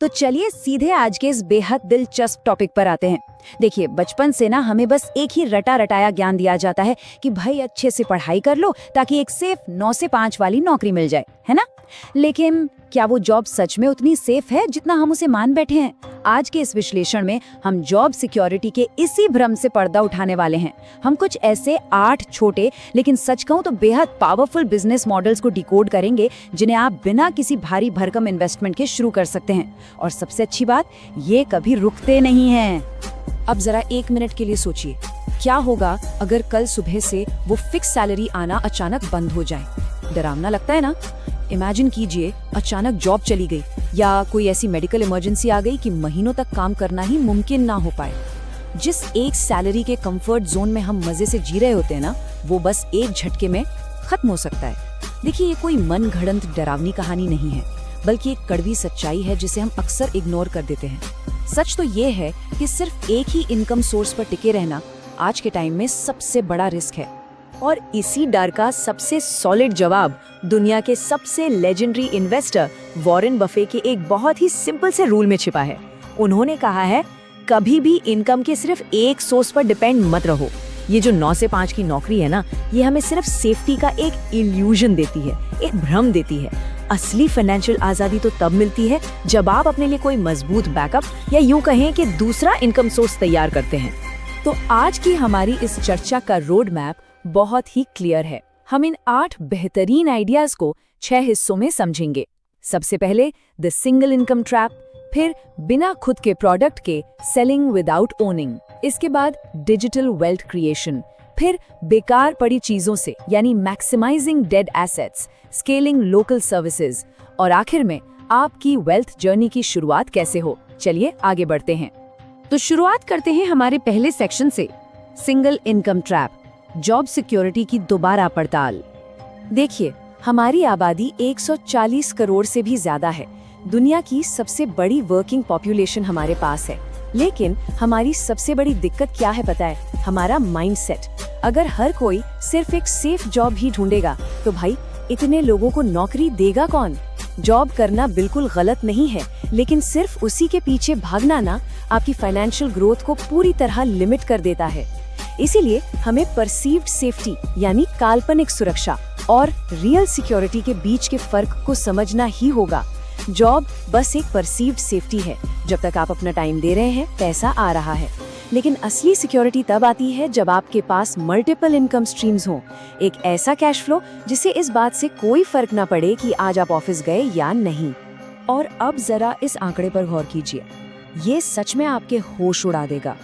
तो चलिए सीधे आज के इस बेहद दिलचस्प टॉपिक पर आते हैं। देखिए, बचपन से ना हमें बस एक ही रटा रटाया ज्ञान दिया जाता है कि भाई अच्छे से पढ़ाई कर लो ताकि एक सेफ 9 से 5 वाली नौकरी मिल जाए, है ना। लेकिन क्या वो जॉब सच में उतनी सेफ है जितना हम उसे मान बैठे हैं? आज के इस विश्लेषण में हम जॉब सिक्योरिटी के इसी भ्रम से पर्दा उठाने वाले हैं। हम कुछ ऐसे 8 छोटे लेकिन सच कहूं तो बेहद पावरफुल बिजनेस मॉडल्स को डिकोड करेंगे जिन्हें आप बिना किसी भारी भरकम इन्वेस्टमेंट के शुरू कर सकते हैं। और सबसे अच्छी बात, ये कभी रुकते नहीं हैं। अब जरा 1 मिनट के लिए सोचिए, क्या होगा अगर कल सुबह से वो फिक्स सैलरी आना अचानक बंद हो जाए? डरावना लगता है ना। इमेजिन कीजिए अचानक जॉब चली गई या कोई ऐसी मेडिकल इमरजेंसी आ गई कि महीनों तक काम करना ही मुमकिन ना हो पाए। जिस एक सैलरी के कंफर्ट जोन में हम मजे से जी रहे होते हैं ना, वो बस एक झटके में खत्म हो सकता है। देखिए, ये कोई मन घड़ंत डरावनी कहानी नहीं है, बल्कि एक कड़वी सच्चाई है जिसे हम अक्सर इग्नोर कर देते हैं। सच तो ये है कि सिर्फ एक ही इनकम सोर्स पर टिके रहना आज के टाइम में सबसे बड़ा रिस्क है। और इसी डर का सबसे सॉलिड जवाब दुनिया के सबसे लेजेंडरी इन्वेस्टर वॉरेन बफे के एक बहुत ही सिंपल से रूल में छिपा है। उन्होंने कहा है, कभी भी इनकम के सिर्फ एक सोर्स पर डिपेंड मत रहो। ये जो 9 से 5 की नौकरी है ना, ये हमें सिर्फ सेफ्टी का एक इल्यूजन देती है, एक भ्रम देती है। असली फाइनेंशियल आजादी तो तब मिलती है जब आप अपने लिए कोई मजबूत बैकअप या यूं कहें कि दूसरा इनकम सोर्स तैयार करते हैं। तो आज की हमारी इस चर्चा का रोड मैप बहुत ही क्लियर है। हम इन 8 बेहतरीन आइडियाज को 6 हिस्सों में समझेंगे। सबसे पहले द सिंगल इनकम ट्रैप, फिर बिना खुद के प्रोडक्ट के सेलिंग विदाउट ओनिंग, इसके बाद डिजिटल वेल्थ क्रिएशन, फिर बेकार पड़ी चीजों से यानी maximising dead assets, scaling local services, और आखिर में आपकी वेल्थ जर्नी की शुरुआत कैसे हो। चलिए आगे बढ़ते हैं। तो शुरुआत करते हैं हमारे पहले सेक्शन से, single income trap, job security की दोबारा पड़ताल। देखिए, हमारी आबादी 140 करोड़ से भी ज्यादा है। दुनिया की सबसे बड़ी वर्किंग पॉपुलेशन हमारे पास है। लेकिन हमारी सबसे बड़ी दिक्कत क्या है पता है? हमारा माइंडसेट। अगर हर कोई सिर्फ एक सेफ जॉब ही ढूंढेगा तो भाई इतने लोगों को नौकरी देगा कौन? जॉब करना बिल्कुल गलत नहीं है, लेकिन सिर्फ उसी के पीछे भागना ना आपकी फाइनेंशियल ग्रोथ को पूरी तरह लिमिट कर देता है। इसीलिए हमें परसीव्ड सेफ्टी यानी काल्पनिक सुरक्षा और रियल सिक्योरिटी के बीच के फर्क को समझना ही होगा। जॉब बस एक परसीव्ड सेफ्टी है। जब तक आप अपना टाइम दे रहे हैं, पैसा आ रहा है। लेकिन असली सिक्योरिटी तब आती है जब आपके पास मल्टीपल इनकम स्ट्रीम्स हों। एक ऐसा कैश फ्लो जिसे इस बात से कोई फर्क ना पड़े कि आज आप ऑफिस गए या नहीं। और अब जरा इस आंकड़े पर गौर कीजिए, ये सच में आपके होश उड़ा देगा।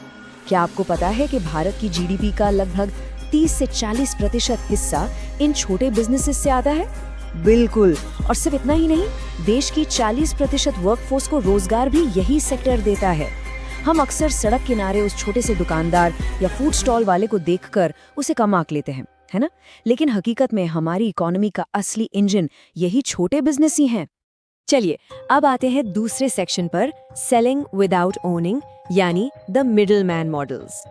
क्या आपको पता है कि भारत की जीडीपी का लगभग 30 से 40% हिस्सा इन छोटे बिजनेसेस से आता है? बिल्कुल। और सिर्फ इतना ही नहीं, देश की 40% वर्कफोर्स को रोजगार भी यही सेक्टर देता है। हम अक्सर सड़क किनारे उस छोटे से दुकानदार या फूड स्टॉल वाले को देखकर उसे कम आंक लेते हैं, है ना? लेकिन हकीकत में हमारी इकोनॉमी का असली इंजन यही छोटे बिजनेस ही हैं। चलिए अब आते हैं दूसरे सेक्शन पर, सेलिंग विदाउट ओनिंग यानी द मिडिल मैन मॉडल्स।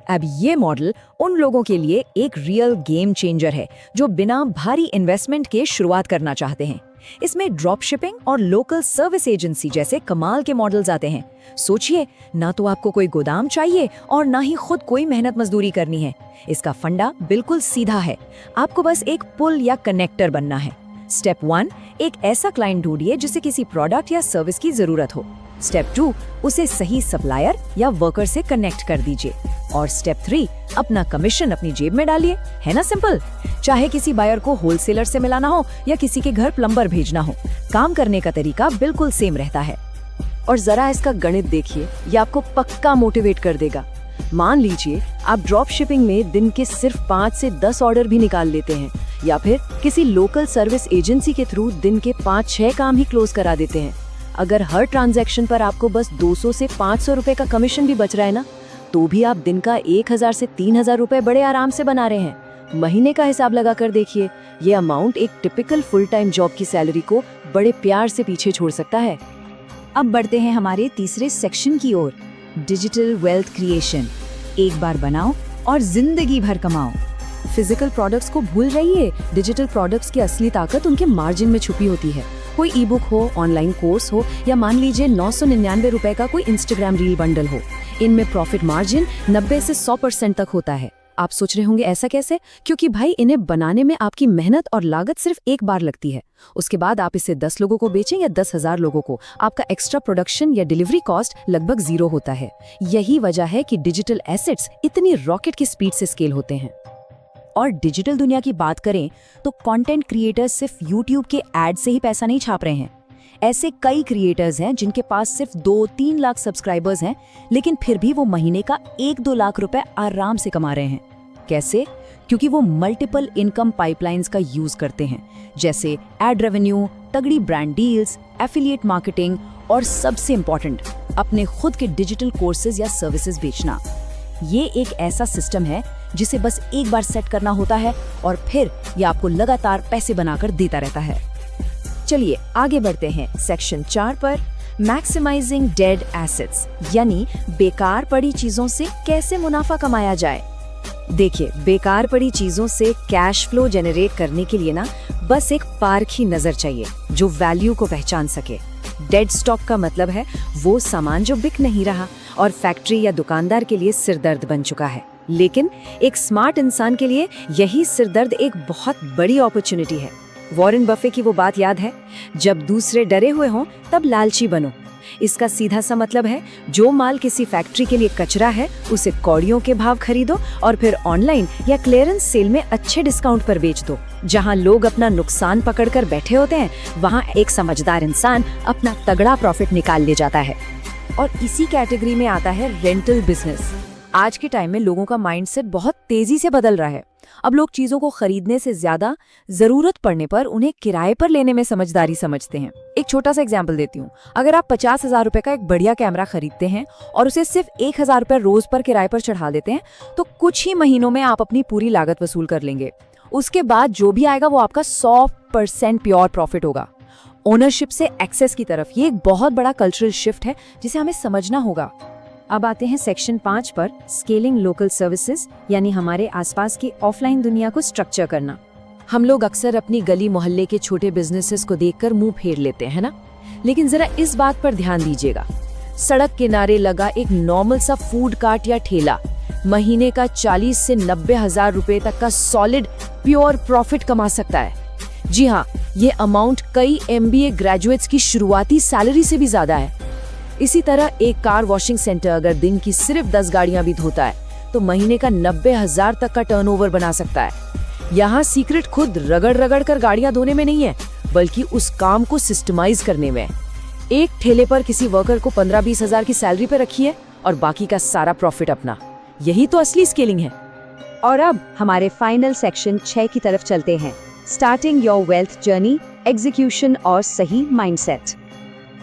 अब ये मॉडल उन लोगों के लिए एक रियल गेम चेंजर है जो बिना भारी इन्वेस्टमेंट के शुरुआत करना चाहते हैं। इसमें ड्रॉप शिपिंग और लोकल सर्विस एजेंसी जैसे कमाल के मॉडल्स आते हैं। सोचिए, ना तो आपको कोई गोदाम चाहिए और ना ही खुद कोई मेहनत मजदूरी करनी है। इसका फंडा बिल्कुल सीधा है, आपको बस एक पुल या कनेक्टर बनना है। स्टेप 1, एक ऐसा क्लाइंट ढूंढिए जिसे किसी प्रोडक्ट या सर्विस की जरूरत हो। स्टेप 2, उसे सही सप्लायर या वर्कर से कनेक्ट कर दीजिए। और स्टेप 3, अपना कमीशन अपनी जेब में डालिए। है ना सिंपल? चाहे किसी बायर को होलसेलर से मिलाना हो या किसी के घर प्लम्बर भेजना हो, काम करने का तरीका बिल्कुल सेम रहता है। और जरा इसका गणित देखिए, ये आपको पक्का मोटिवेट कर देगा। मान लीजिए आप ड्रॉप शिपिंग में दिन के सिर्फ 5 से 10 ऑर्डर भी निकाल लेते हैं, या फिर किसी लोकल सर्विस एजेंसी के थ्रू दिन के 5-6 काम ही क्लोज करा देते हैं। अगर हर ट्रांजैक्शन पर आपको बस 200 से 500 रुपए का कमीशन भी बच रहा है ना, तो भी आप दिन का 1000 से 3000 रुपए बड़े आराम से बना रहे हैं। महीने का हिसाब लगाकर देखिए, ये अमाउंट एक टिपिकल फुल टाइम जॉब की सैलरी को बड़े प्यार से पीछे छोड़ सकता है। अब बढ़ते हैं हमारे तीसरे सेक्शन की ओर, डिजिटल वेल्थ क्रिएशन। एक बार बनाओ और जिंदगी भर कमाओ। फिजिकल प्रोडक्ट्स को भूल जाइए, डिजिटल प्रोडक्ट्स की असली ताकत उनके मार्जिन में छुपी होती है। कोई ई बुक हो, ऑनलाइन कोर्स हो या मान लीजिए 999 रुपए का कोई इंस्टाग्राम रील बंडल हो, इनमें प्रॉफिट मार्जिन 90 से 100% तक होता है। आप सोच रहे होंगे ऐसा कैसे? क्योंकि भाई इन्हें बनाने में आपकी मेहनत और लागत सिर्फ एक बार लगती है। उसके बाद आप इसे 10 लोगों को बेचें या 10,000 लोगों को, आपका एक्स्ट्रा प्रोडक्शन या डिलीवरी कॉस्ट लगभग 0 होता है। यही वजह है कि डिजिटल एसेट्स इतनी रॉकेट की स्पीड से स्केल होते हैं। और डिजिटल दुनिया की बात करें तो कंटेंट क्रिएटर्स सिर्फ यूट्यूब के एड से ही पैसा नहीं छाप रहे हैं। ऐसे कई क्रिएटर्स हैं जिनके पास सिर्फ 2-3 लाख सब्सक्राइबर्स हैं, लेकिन फिर भी वो महीने का 1-2 लाख रुपए आराम से कमा रहे हैं। कैसे? क्योंकि वो मल्टीपल इनकम पाइपलाइंस का यूज करते हैं, जैसे एड रेवेन्यू, तगड़ी ब्रांड डील्स, एफिलिएट मार्केटिंग और सबसे इंपॉर्टेंट, अपने खुद के डिजिटल कोर्सेज या सर्विसेज बेचना। ये एक ऐसा सिस्टम है जिसे बस एक बार सेट करना होता है और फिर ये आपको लगातार पैसे बनाकर देता रहता है। चलिए आगे बढ़ते हैं सेक्शन 4 पर, मैक्सिमाइजिंग डेड एसेट्स, यानी बेकार पड़ी चीजों से कैसे मुनाफा कमाया जाए। देखिए, बेकार पड़ी चीजों से कैश फ्लो जनरेट करने के लिए ना बस एक पारखी नजर चाहिए जो वैल्यू को पहचान सके। डेड स्टॉक का मतलब है वो सामान जो बिक नहीं रहा और फैक्ट्री या दुकानदार के लिए सिरदर्द बन चुका है। लेकिन एक स्मार्ट इंसान के लिए यही सिरदर्द एक बहुत बड़ी अपॉर्चुनिटी है। वॉरेन बफे की वो बात याद है, जब दूसरे डरे हुए हों तब लालची बनो। इसका सीधा सा मतलब है जो माल किसी फैक्ट्री के लिए कचरा है उसे कौड़ियों के भाव खरीदो और फिर ऑनलाइन या क्लियरेंस सेल में अच्छे डिस्काउंट पर बेच दो। जहां लोग अपना नुकसान पकड़कर बैठे होते हैं, वहां एक समझदार इंसान अपना तगड़ा प्रॉफिट निकाल ले जाता है। और इसी कैटेगरी में आता है रेंटल बिजनेस। आज के टाइम में लोगों का माइंडसेट बहुत तेजी से बदल रहा है। अब लोग चीजों को खरीदने से ज्यादा जरूरत पड़ने पर उन्हें किराए पर लेने में समझदारी समझते हैं। एक छोटा सा एग्जांपल देती हूँ। अगर आप 50,000 रुपए का एक बढ़िया कैमरा खरीदते हैं और उसे सिर्फ 1,000 रुपए रोज पर किराए पर चढ़ा देते हैं, तो कुछ ही महीनों में आप अपनी पूरी लागत वसूल कर लेंगे। उसके बाद जो भी आएगा वो आपका 100% प्योर प्रॉफिट होगा। ओनरशिप से एक्सेस की तरफ ये एक बहुत बड़ा कल्चरल शिफ्ट है जिसे हमें समझना होगा। अब आते हैं सेक्शन 5 पर, स्केलिंग लोकल सर्विसेज, यानी हमारे आसपास की ऑफलाइन दुनिया को स्ट्रक्चर करना। हम लोग अक्सर अपनी गली मोहल्ले के छोटे बिजनेसेस को देखकर मुंह फेर लेते हैं ना, लेकिन जरा इस बात पर ध्यान दीजिएगा। सड़क किनारे लगा एक नॉर्मल सा फूड कार्ट या ठेला महीने का 40 से 90 हजार रुपए तक का सॉलिड प्योर प्रॉफिट कमा सकता है। जी हाँ, ये अमाउंट कई MBA ग्रेजुएट्स की शुरुआती सैलरी से भी ज्यादा है। इसी तरह एक कार वॉशिंग सेंटर अगर दिन की सिर्फ 10 गाड़ियां भी धोता है तो महीने का 90,000 तक का टर्नओवर बना सकता है। यहाँ सीक्रेट खुद रगड़ रगड़ कर गाड़ियां धोने में नहीं है, बल्कि उस काम को सिस्टमाइज करने में। एक ठेले पर किसी वर्कर को 15-20 हजार की सैलरी पे रखिए और बाकी का सारा प्रॉफिट अपना। यही तो असली स्केलिंग है। और अब हमारे फाइनल सेक्शन 6 की तरफ चलते हैं, starting your wealth journey, execution और सही माइंडसेट।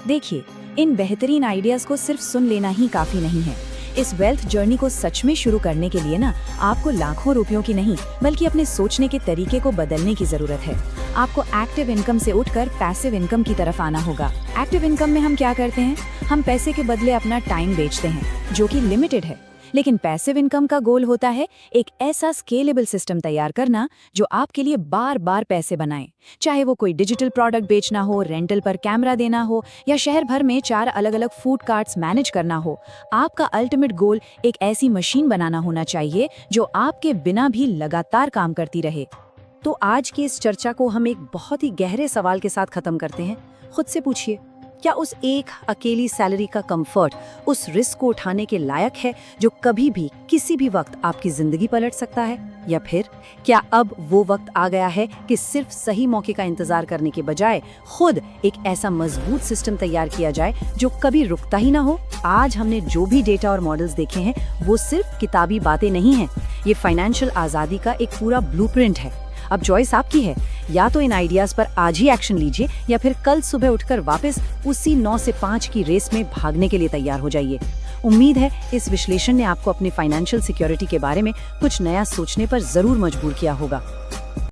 देखिए, इन बेहतरीन आइडियाज को सिर्फ सुन लेना ही काफी नहीं है। इस वेल्थ जर्नी को सच में शुरू करने के लिए ना आपको लाखों रुपयों की नहीं बल्कि अपने सोचने के तरीके को बदलने की जरूरत है। आपको एक्टिव इनकम से उठकर पैसिव इनकम की तरफ आना होगा। एक्टिव इनकम में हम क्या करते हैं? हम पैसे के बदले अपना टाइम बेचते हैं, जो कि लिमिटेड है। लेकिन पैसिव इनकम का गोल होता है एक ऐसा स्केलेबल सिस्टम तैयार करना जो आपके लिए बार बार पैसे बनाए। चाहे वो कोई डिजिटल प्रोडक्ट बेचना हो, रेंटल पर कैमरा देना हो या शहर भर में 4 अलग अलग फूड कार्ट्स मैनेज करना हो, आपका अल्टीमेट गोल एक ऐसी मशीन बनाना होना चाहिए जो आपके बिना भी लगातार काम करती रहे। तो आज की इस चर्चा को हम एक बहुत ही गहरे सवाल के साथ खत्म करते हैं। खुद से पूछिए, क्या उस एक अकेली सैलरी का कंफर्ट उस रिस्क को उठाने के लायक है जो कभी भी किसी भी वक्त आपकी जिंदगी पलट सकता है? या फिर क्या अब वो वक्त आ गया है कि सिर्फ सही मौके का इंतजार करने के बजाय खुद एक ऐसा मजबूत सिस्टम तैयार किया जाए जो कभी रुकता ही ना हो? आज हमने जो भी डेटा और मॉडल्स देखे हैं वो सिर्फ किताबी बातें नहीं हैं। ये फाइनेंशियल आजादी का एक पूरा ब्लूप्रिंट है। अब चॉइस आपकी है, या तो इन आइडियाज पर आज ही एक्शन लीजिए या फिर कल सुबह उठकर वापस उसी 9 से 5 की रेस में भागने के लिए तैयार हो जाइए। उम्मीद है इस विश्लेषण ने आपको अपनी फाइनेंशियल सिक्योरिटी के बारे में कुछ नया सोचने पर जरूर मजबूर किया होगा।